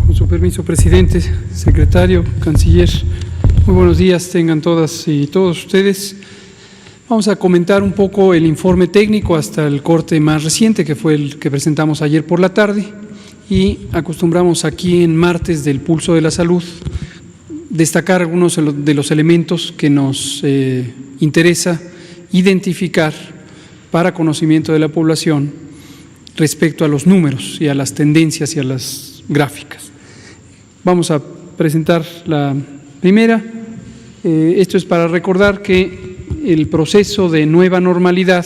Con su permiso, presidente, secretario, canciller, muy buenos días tengan todas y todos ustedes. Vamos a comentar un poco el informe técnico hasta el corte más reciente, que fue el que presentamos ayer por la tarde, y acostumbramos aquí en martes del Pulso de la Salud destacar algunos de los elementos que nos interesa identificar para conocimiento de la población respecto a los números y a las tendencias y a las gráficas. Vamos a presentar la primera. Esto es para recordar que el proceso de nueva normalidad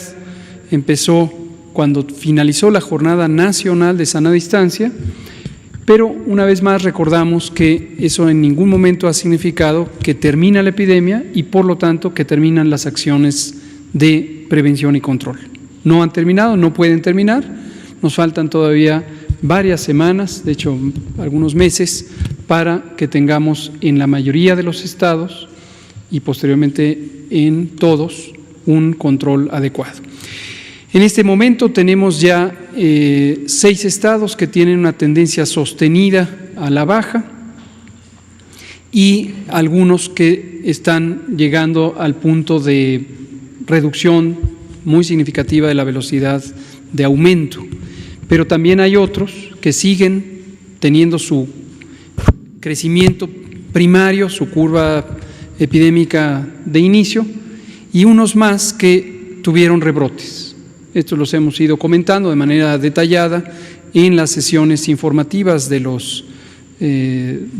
empezó cuando finalizó la Jornada Nacional de Sana Distancia, pero una vez más recordamos que eso en ningún momento ha significado que termina la epidemia y por lo tanto que terminan las acciones de prevención y control. No han terminado, no pueden terminar, nos faltan todavía varias semanas, de hecho algunos meses, para que tengamos en la mayoría de los estados y posteriormente en todos un control adecuado. En este momento tenemos ya 6 estados que tienen una tendencia sostenida a la baja y algunos que están llegando al punto de reducción muy significativa de la velocidad de aumento, pero también hay otros que siguen teniendo su crecimiento primario, su curva epidémica de inicio, y unos más que tuvieron rebrotes. Estos los hemos ido comentando de manera detallada en las sesiones informativas de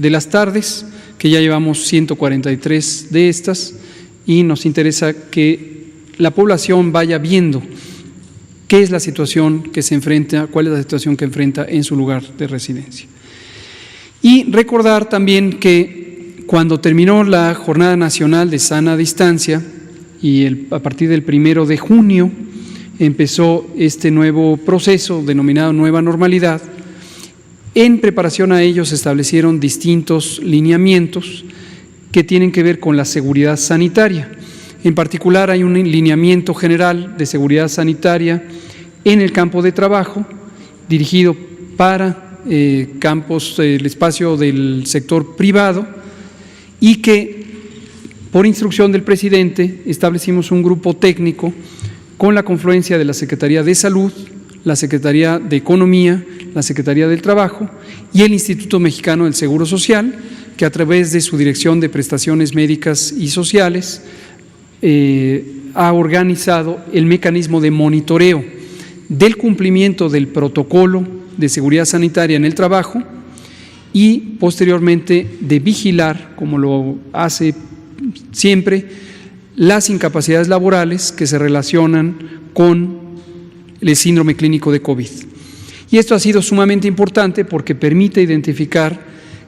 las tardes, que ya llevamos 143 de estas, y nos interesa que la población vaya viendo qué es la situación que se enfrenta, cuál es la situación que enfrenta en su lugar de residencia. Y recordar también que cuando terminó la Jornada Nacional de Sana Distancia y a partir del 1 de junio empezó este nuevo proceso denominado Nueva Normalidad, en preparación a ello se establecieron distintos lineamientos que tienen que ver con la seguridad sanitaria. En particular hay un lineamiento general de seguridad sanitaria en el campo de trabajo dirigido para campos, el espacio del sector privado, y que por instrucción del presidente establecimos un grupo técnico con la confluencia de la Secretaría de Salud, la Secretaría de Economía, la Secretaría del Trabajo y el Instituto Mexicano del Seguro Social, que a través de su Dirección de Prestaciones Médicas y Sociales ha organizado el mecanismo de monitoreo del cumplimiento del protocolo de seguridad sanitaria en el trabajo y posteriormente de vigilar, como lo hace siempre, las incapacidades laborales que se relacionan con el síndrome clínico de COVID. Y esto ha sido sumamente importante porque permite identificar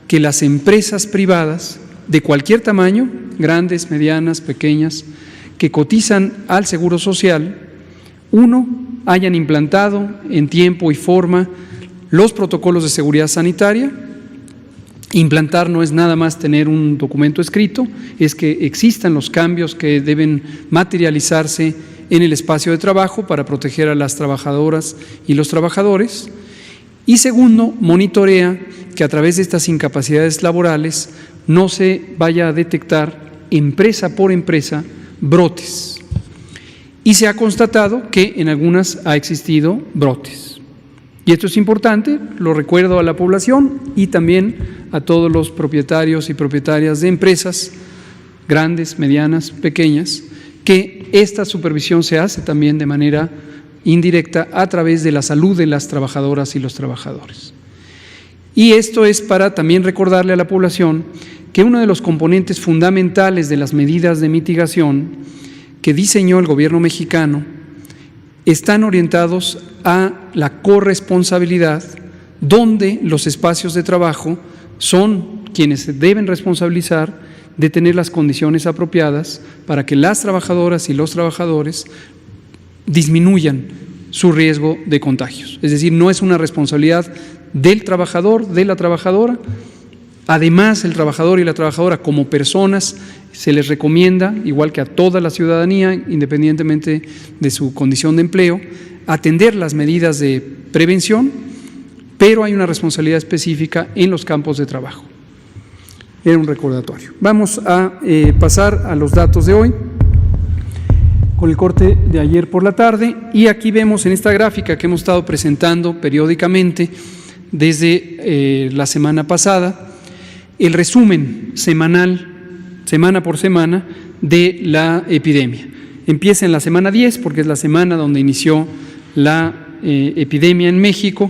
que las empresas privadas de cualquier tamaño, grandes, medianas, pequeñas, que cotizan al Seguro Social, hayan implantado en tiempo y forma los protocolos de seguridad sanitaria. Implantar no es nada más tener un documento escrito, es que existan los cambios que deben materializarse en el espacio de trabajo para proteger a las trabajadoras y los trabajadores. Y segundo, monitorea que a través de estas incapacidades laborales no se vaya a detectar empresa por empresa brotes. Y se ha constatado que en algunas ha existido brotes. Y esto es importante, lo recuerdo a la población y también a todos los propietarios y propietarias de empresas, grandes, medianas, pequeñas, que esta supervisión se hace también de manera indirecta a través de la salud de las trabajadoras y los trabajadores. Y esto es para también recordarle a la población que uno de los componentes fundamentales de las medidas de mitigación que diseñó el gobierno mexicano están orientados a la corresponsabilidad, donde los espacios de trabajo son quienes se deben responsabilizar de tener las condiciones apropiadas para que las trabajadoras y los trabajadores disminuyan su riesgo de contagios. Es decir, no es una responsabilidad del trabajador, de la trabajadora. Además, el trabajador y la trabajadora como personas se les recomienda, igual que a toda la ciudadanía, independientemente de su condición de empleo, atender las medidas de prevención, pero hay una responsabilidad específica en los campos de trabajo. Era un recordatorio. Vamos a pasar a los datos de hoy, con el corte de ayer por la tarde, y aquí vemos en esta gráfica que hemos estado presentando periódicamente desde la semana pasada, el resumen semanal, semana por semana, de la epidemia. Empieza en la semana 10, porque es la semana donde inició la epidemia en México,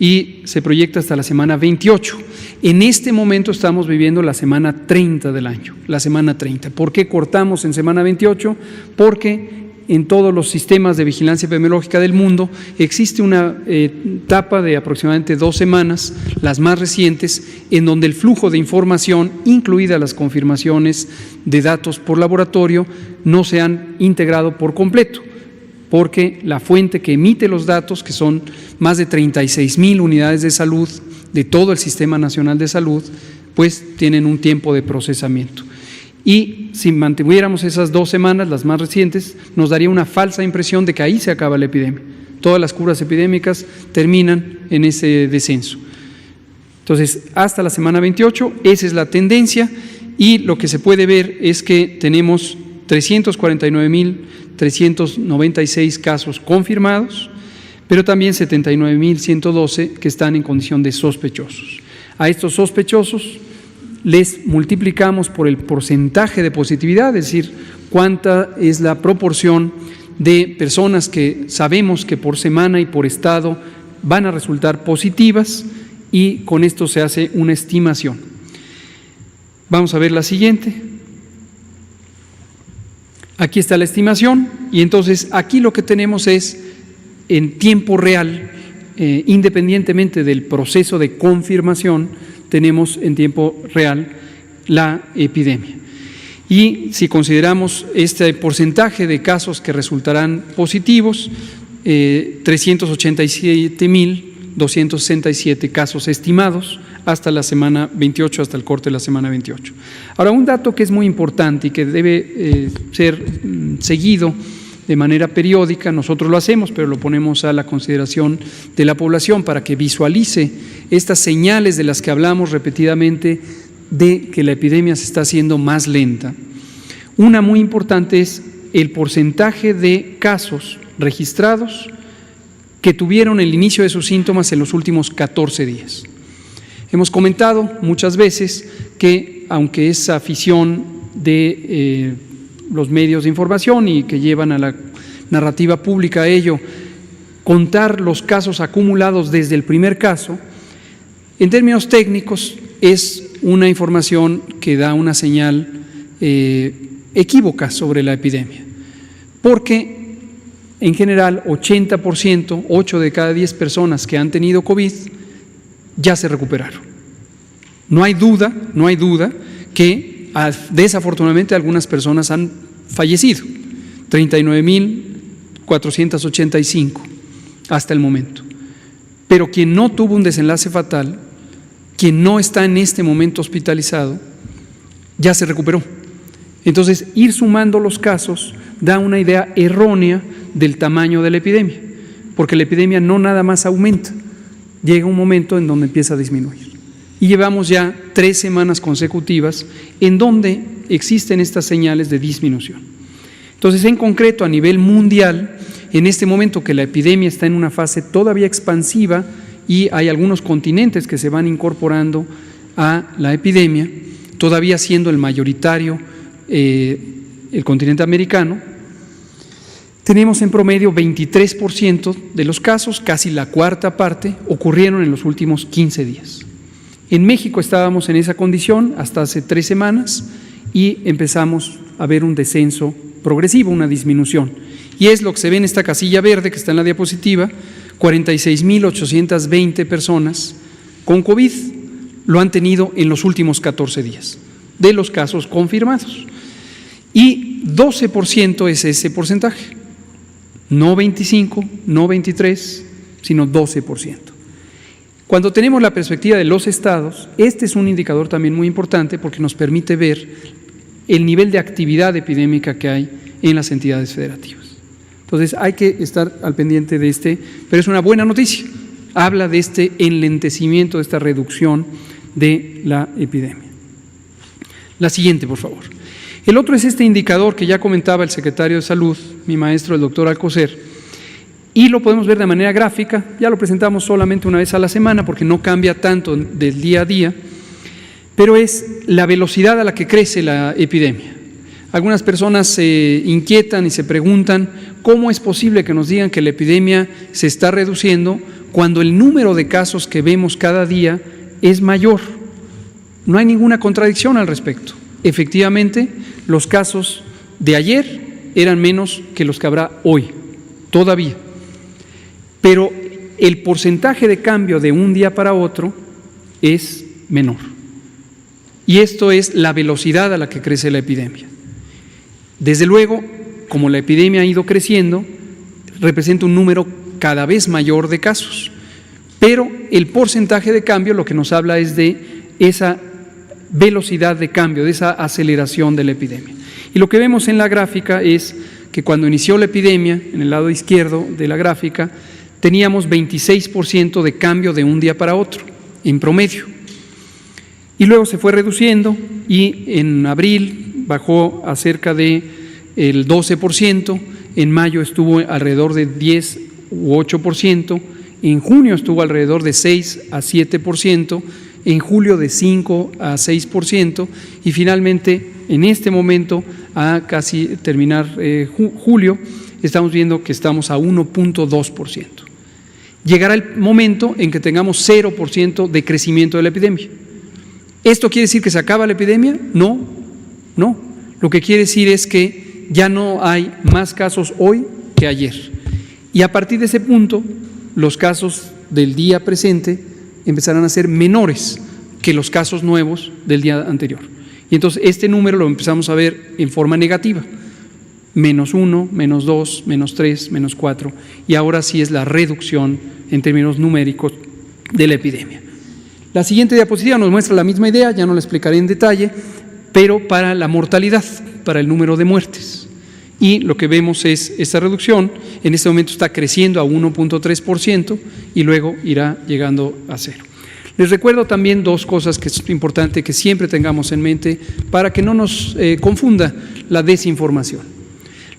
y se proyecta hasta la semana 28. En este momento estamos viviendo la semana 30 del año, la semana 30. ¿Por qué cortamos en semana 28? Porque en todos los sistemas de vigilancia epidemiológica del mundo existe una etapa de aproximadamente 2 semanas, las más recientes, en donde el flujo de información, incluidas las confirmaciones de datos por laboratorio, no se han integrado por completo, porque la fuente que emite los datos, que son más de 36,000 unidades de salud de todo el Sistema Nacional de Salud, pues tienen un tiempo de procesamiento. Y si mantuviéramos esas 2 semanas, las más recientes, nos daría una falsa impresión de que ahí se acaba la epidemia. Todas las curas epidémicas terminan en ese descenso. Entonces, hasta la semana 28, esa es la tendencia, y lo que se puede ver es que tenemos 349,396 casos confirmados, pero también 79,112 que están en condición de sospechosos. A estos sospechosos les multiplicamos por el porcentaje de positividad, es decir, cuánta es la proporción de personas que sabemos que por semana y por estado van a resultar positivas, y con esto se hace una estimación. Vamos a ver la siguiente. Aquí está la estimación, y entonces aquí lo que tenemos es en tiempo real, independientemente del proceso de confirmación, tenemos en tiempo real la epidemia. Y si consideramos este porcentaje de casos que resultarán positivos, 387,267 casos estimados hasta la semana 28, hasta el corte de la semana 28. Ahora, un dato que es muy importante y que debe ser seguido de manera periódica, nosotros lo hacemos, pero lo ponemos a la consideración de la población para que visualice estas señales de las que hablamos repetidamente de que la epidemia se está haciendo más lenta. Una muy importante es el porcentaje de casos registrados que tuvieron el inicio de sus síntomas en los últimos 14 días. Hemos comentado muchas veces que, aunque es afición de los medios de información y que llevan a la narrativa pública a ello, contar los casos acumulados desde el primer caso, en términos técnicos es una información que da una señal equívoca sobre la epidemia, porque en general 80%, 8 de cada 10 personas que han tenido COVID ya se recuperaron. No hay duda que desafortunadamente algunas personas han fallecido, 39,485 hasta el momento. Pero quien no tuvo un desenlace fatal, quien no está en este momento hospitalizado, ya se recuperó. Entonces, ir sumando los casos da una idea errónea del tamaño de la epidemia, porque la epidemia no nada más aumenta, llega un momento en donde empieza a disminuir. Y llevamos ya 3 semanas consecutivas en donde existen estas señales de disminución. Entonces, en concreto, a nivel mundial, en este momento que la epidemia está en una fase todavía expansiva y hay algunos continentes que se van incorporando a la epidemia, todavía siendo el mayoritario el continente americano, tenemos en promedio 23% de los casos, casi la cuarta parte, ocurrieron en los últimos 15 días. En México estábamos en esa condición hasta hace 3 semanas y empezamos a ver un descenso progresivo, una disminución. Y es lo que se ve en esta casilla verde que está en la diapositiva, 46,820 personas con COVID lo han tenido en los últimos 14 días, de los casos confirmados. Y 12% es ese porcentaje, no 25, no 23, sino 12%. Cuando tenemos la perspectiva de los estados, este es un indicador también muy importante porque nos permite ver el nivel de actividad epidémica que hay en las entidades federativas. Entonces hay que estar al pendiente de pero es una buena noticia habla de este enlentecimiento, de esta reducción de la epidemia. La siguiente, por favor. El otro es este indicador que ya comentaba el secretario de Salud, mi maestro, el doctor Alcocer, y lo podemos ver de manera gráfica. Ya lo presentamos solamente una vez a la semana porque no cambia tanto del día a día, pero es la velocidad a la que crece la epidemia. Algunas personas se inquietan y se preguntan cómo es posible que nos digan que la epidemia se está reduciendo cuando el número de casos que vemos cada día es mayor. No hay ninguna contradicción al respecto. Efectivamente, los casos de ayer eran menos que los que habrá hoy, todavía. Pero el porcentaje de cambio de un día para otro es menor. Y esto es la velocidad a la que crece la epidemia. Desde luego, como la epidemia ha ido creciendo, representa un número cada vez mayor de casos. Pero el porcentaje de cambio lo que nos habla es de esa velocidad de cambio, de esa aceleración de la epidemia. Y lo que vemos en la gráfica es que cuando inició la epidemia, en el lado izquierdo de la gráfica, teníamos 26% de cambio de un día para otro, en promedio. Y luego se fue reduciendo y en abril bajó a cerca de el 12%, en mayo estuvo alrededor de 10 u 8%, en junio estuvo alrededor de 6 a 7%, en julio de 5 a 6% y finalmente en este momento, a casi terminar julio, estamos viendo que estamos a 1.2%. Llegará el momento en que tengamos 0% de crecimiento de la epidemia. ¿Esto quiere decir que se acaba la epidemia? No, no. Lo que quiere decir es que ya no hay más casos hoy que ayer. Y a partir de ese punto, los casos del día presente empezarán a ser menores que los casos nuevos del día anterior. Y entonces este número lo empezamos a ver en forma negativa. -1, -2, -3, -4. Y ahora sí es la reducción en términos numéricos de la epidemia. La siguiente diapositiva nos muestra la misma idea, ya no la explicaré en detalle, pero para la mortalidad, para el número de muertes. Y lo que vemos es esta reducción, en este momento está creciendo a 1.3% y luego irá llegando a 0. Les recuerdo también dos cosas que es importante que siempre tengamos en mente para que no nos confunda la desinformación.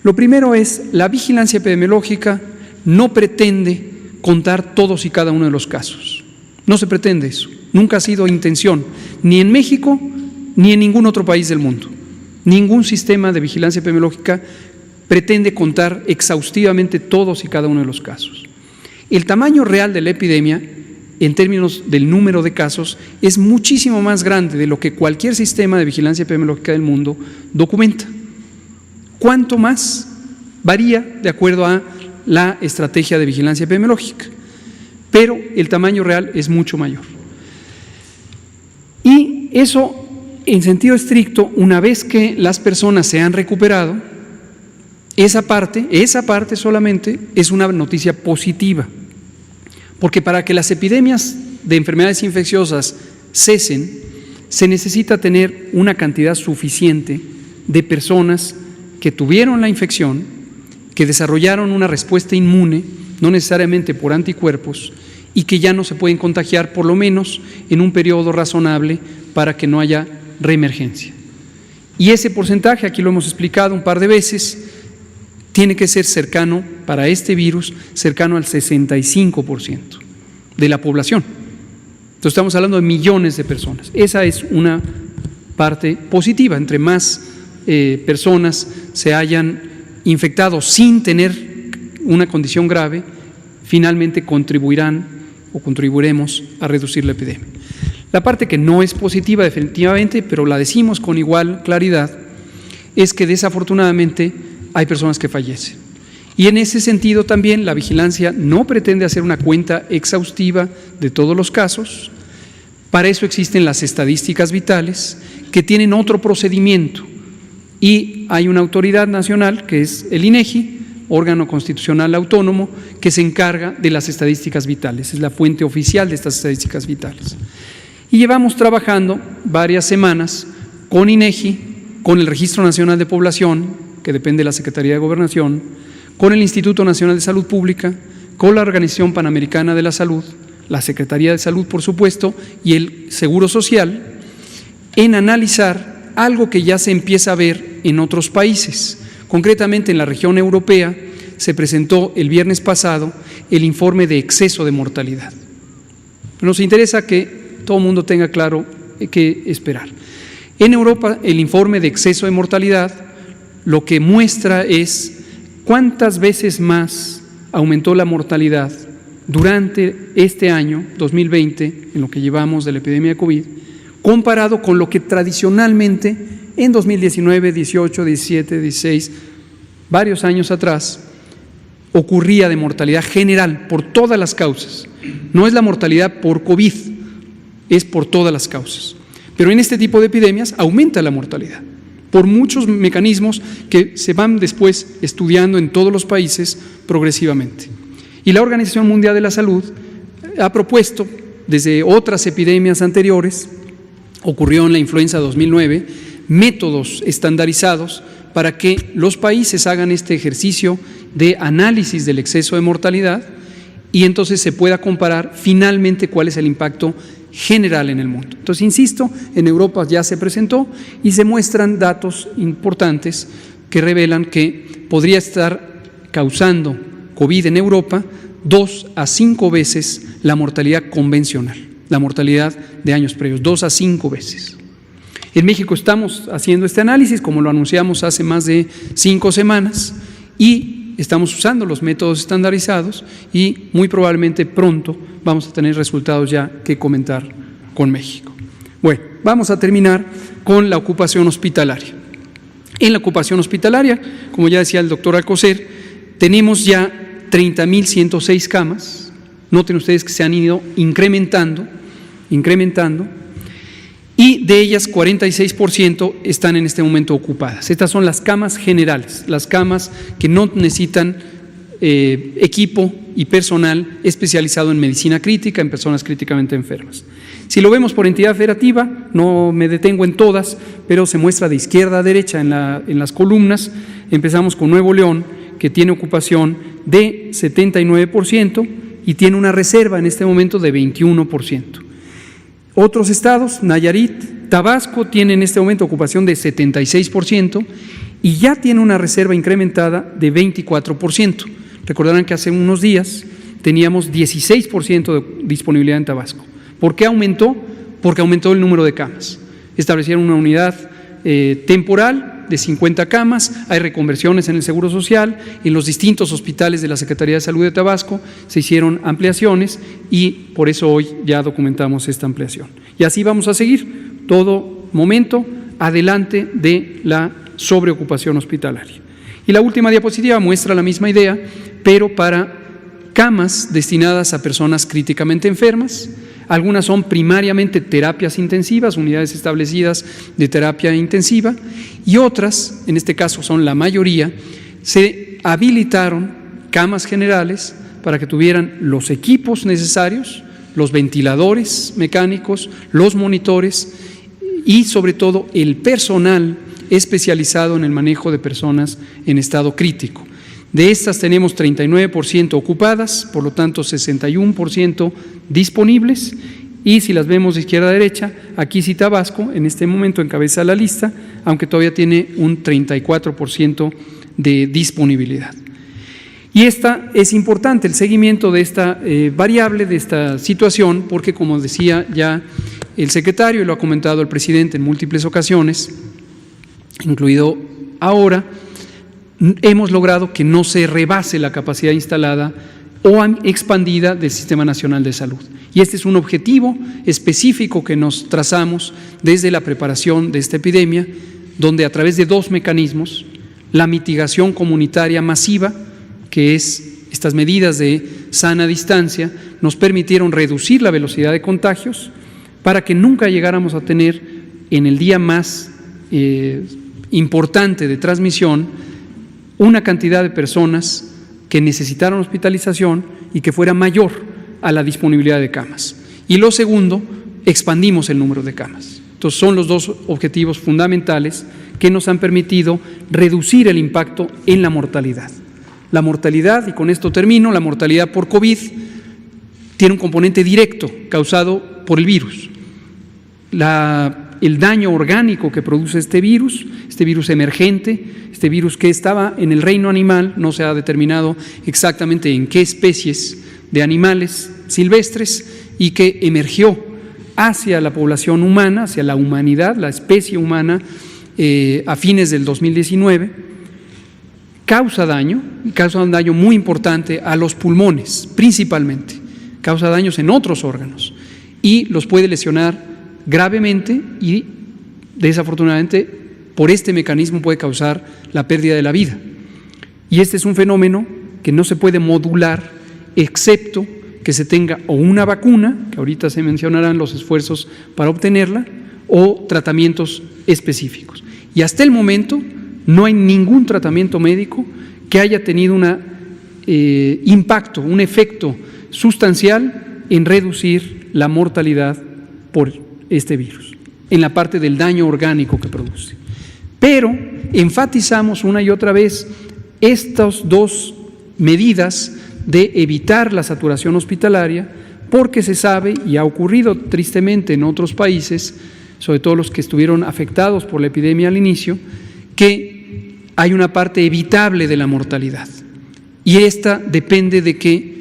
Lo primero es, la vigilancia epidemiológica no pretende contar todos y cada uno de los casos. No se pretende eso, nunca ha sido intención, ni en México ni en ningún otro país del mundo. Ningún sistema de vigilancia epidemiológica pretende contar exhaustivamente todos y cada uno de los casos. El tamaño real de la epidemia, en términos del número de casos, es muchísimo más grande de lo que cualquier sistema de vigilancia epidemiológica del mundo documenta. ¿Cuánto más? Varía de acuerdo a la estrategia de vigilancia epidemiológica, pero el tamaño real es mucho mayor. Y eso, en sentido estricto, una vez que las personas se han recuperado, esa parte solamente es una noticia positiva, porque para que las epidemias de enfermedades infecciosas cesen, se necesita tener una cantidad suficiente de personas que tuvieron la infección, que desarrollaron una respuesta inmune, no necesariamente por anticuerpos, y que ya no se pueden contagiar por lo menos en un periodo razonable para que no haya reemergencia. Y ese porcentaje, aquí lo hemos explicado un par de veces, tiene que ser cercano, para este virus, cercano al 65% de la población. Entonces estamos hablando de millones de personas. Esa es una parte positiva. Entre más personas se hayan infectado sin tener una condición grave, finalmente contribuirán o contribuiremos a reducir la epidemia. La parte que no es positiva definitivamente, pero la decimos con igual claridad, es que desafortunadamente hay personas que fallecen. Y en ese sentido también la vigilancia no pretende hacer una cuenta exhaustiva de todos los casos. Para eso existen las estadísticas vitales que tienen otro procedimiento y hay una autoridad nacional que es el INEGI, órgano constitucional autónomo, que se encarga de las estadísticas vitales, es la fuente oficial de estas estadísticas vitales. Y llevamos trabajando varias semanas con INEGI, con el Registro Nacional de Población, que depende de la Secretaría de Gobernación, con el Instituto Nacional de Salud Pública, con la Organización Panamericana de la Salud, la Secretaría de Salud, por supuesto, y el Seguro Social, en analizar algo que ya se empieza a ver en otros países. Concretamente en la región europea se presentó el viernes pasado el informe de exceso de mortalidad. Nos interesa que todo el mundo tenga claro qué esperar. En Europa, el informe de exceso de mortalidad lo que muestra es cuántas veces más aumentó la mortalidad durante este año, 2020, en lo que llevamos de la epidemia de COVID, comparado con lo que tradicionalmente en 2019, 18, 17, 16, varios años atrás, ocurría de mortalidad general por todas las causas. No es la mortalidad por COVID, es por todas las causas. Pero en este tipo de epidemias aumenta la mortalidad por muchos mecanismos que se van después estudiando en todos los países progresivamente. Y la Organización Mundial de la Salud ha propuesto, desde otras epidemias anteriores, ocurrió en la influenza 2009, métodos estandarizados para que los países hagan este ejercicio de análisis del exceso de mortalidad y entonces se pueda comparar finalmente cuál es el impacto general en el mundo. Entonces, insisto, en Europa ya se presentó y se muestran datos importantes que revelan que podría estar causando COVID en Europa 2 a 5 veces la mortalidad convencional, la mortalidad de años previos, 2 a 5 veces. En México estamos haciendo este análisis, como lo anunciamos hace más de 5 semanas, y estamos usando los métodos estandarizados y muy probablemente pronto vamos a tener resultados ya que comentar con México. Bueno, vamos a terminar con la ocupación hospitalaria. En la ocupación hospitalaria, como ya decía el doctor Alcocer, tenemos ya 30.106 camas. Noten ustedes que se han ido incrementando, y de ellas 46% están en este momento ocupadas. Estas son las camas generales, las camas que no necesitan equipo y personal especializado en medicina crítica, en personas críticamente enfermas. Si lo vemos por entidad federativa, no me detengo en todas, pero se muestra de izquierda a derecha en las columnas. Empezamos con Nuevo León, que tiene ocupación de 79% y tiene una reserva en este momento de 21%. Otros estados, Nayarit, Tabasco, tienen en este momento ocupación de 76% y ya tiene una reserva incrementada de 24%. Recordarán que hace unos días teníamos 16% de disponibilidad en Tabasco. ¿Por qué aumentó? Porque aumentó el número de camas. Establecieron una unidad temporal de 50 camas, hay reconversiones en el Seguro Social, en los distintos hospitales de la Secretaría de Salud de Tabasco se hicieron ampliaciones y por eso hoy ya documentamos esta ampliación. Y así vamos a seguir todo momento adelante de la sobreocupación hospitalaria. Y la última diapositiva muestra la misma idea, pero para camas destinadas a personas críticamente enfermas. Algunas son primariamente terapias intensivas, unidades establecidas de terapia intensiva, y otras, en este caso son la mayoría, se habilitaron camas generales para que tuvieran los equipos necesarios, los ventiladores mecánicos, los monitores y sobre todo el personal especializado en el manejo de personas en estado crítico. De estas tenemos 39% ocupadas, por lo tanto 61% disponibles, y si las vemos de izquierda a derecha, aquí sí Tabasco en este momento encabeza la lista, aunque todavía tiene un 34% de disponibilidad. Y esta es importante, el seguimiento de esta variable, de esta situación, porque como decía ya el secretario y lo ha comentado el presidente en múltiples ocasiones, incluido ahora, hemos logrado que no se rebase la capacidad instalada o expandida del Sistema Nacional de Salud. Y este es un objetivo específico que nos trazamos desde la preparación de esta epidemia, donde a través de 2 mecanismos, la mitigación comunitaria masiva, que es estas medidas de sana distancia, nos permitieron reducir la velocidad de contagios para que nunca llegáramos a tener en el día más importante de transmisión una cantidad de personas que necesitaron hospitalización y que fuera mayor a la disponibilidad de camas. Y lo segundo, expandimos el número de camas. Entonces son los 2 objetivos fundamentales que nos han permitido reducir el impacto en la mortalidad. La mortalidad, y con esto termino, la mortalidad por COVID tiene un componente directo causado por el virus. El daño orgánico que produce este virus emergente, este virus que estaba en el reino animal, no se ha determinado exactamente en qué especies de animales silvestres, y que emergió hacia la población humana, hacia la humanidad, la especie humana, a fines del 2019, causa un daño muy importante a los pulmones, principalmente, causa daños en otros órganos y los puede lesionar gravemente y desafortunadamente por este mecanismo puede causar la pérdida de la vida. Y este es un fenómeno que no se puede modular excepto que se tenga o una vacuna, que ahorita se mencionarán los esfuerzos para obtenerla, o tratamientos específicos. Y hasta el momento no hay ningún tratamiento médico que haya tenido un impacto, un efecto sustancial en reducir la mortalidad por este virus, en la parte del daño orgánico que produce. Pero enfatizamos una y otra vez estas dos medidas de evitar la saturación hospitalaria, porque se sabe, y ha ocurrido tristemente en otros países, sobre todo los que estuvieron afectados por la epidemia al inicio, que hay una parte evitable de la mortalidad. Y esta depende de que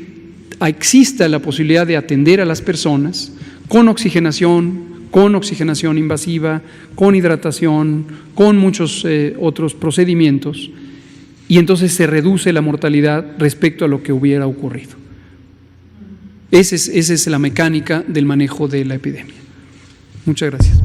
exista la posibilidad de atender a las personas con oxigenación invasiva, con hidratación, con muchos otros procedimientos, y entonces se reduce la mortalidad respecto a lo que hubiera ocurrido. Esa es la mecánica del manejo de la epidemia. Muchas gracias.